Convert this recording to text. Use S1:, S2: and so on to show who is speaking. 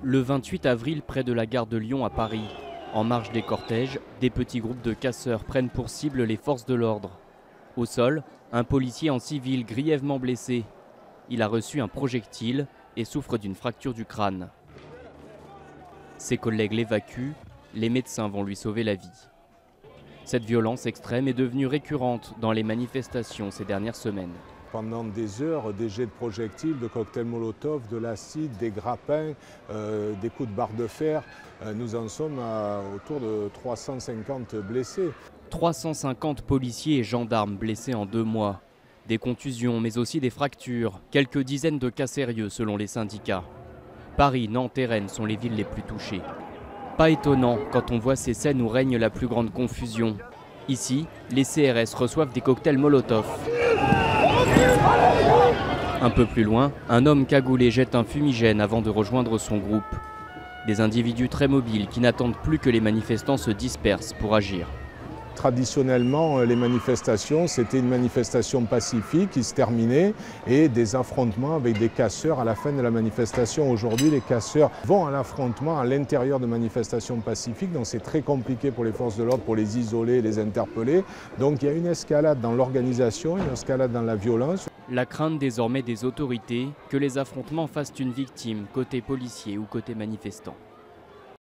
S1: Le 28 avril, près de la gare de Lyon à Paris, en marge des cortèges, des petits groupes de casseurs prennent pour cible les forces de l'ordre. Au sol, un policier en civil grièvement blessé. Il a reçu un projectile et souffre d'une fracture du crâne. Ses collègues l'évacuent, les médecins vont lui sauver la vie. Cette violence extrême est devenue récurrente dans les manifestations ces dernières semaines.
S2: Pendant des heures, des jets de projectiles, de cocktails Molotov, de l'acide, des grappins, des coups de barre de fer. Nous en sommes à autour de 350 blessés.
S1: 350 policiers et gendarmes blessés en 2 mois. Des contusions, mais aussi des fractures. Quelques dizaines de cas sérieux selon les syndicats. Paris, Nantes et Rennes sont les villes les plus touchées. Pas étonnant quand on voit ces scènes où règne la plus grande confusion. Ici, les CRS reçoivent des cocktails Molotov. Un peu plus loin, un homme cagoulé jette un fumigène avant de rejoindre son groupe. Des individus très mobiles qui n'attendent plus que les manifestants se dispersent pour agir.
S2: Traditionnellement, les manifestations, c'était une manifestation pacifique qui se terminait et des affrontements avec des casseurs à la fin de la manifestation. Aujourd'hui, les casseurs vont à l'affrontement à l'intérieur de manifestations pacifiques, donc c'est très compliqué pour les forces de l'ordre pour les isoler, les interpeller. Donc il y a une escalade dans l'organisation, une escalade dans la violence.
S1: La crainte désormais des autorités que les affrontements fassent une victime côté policier ou côté manifestant.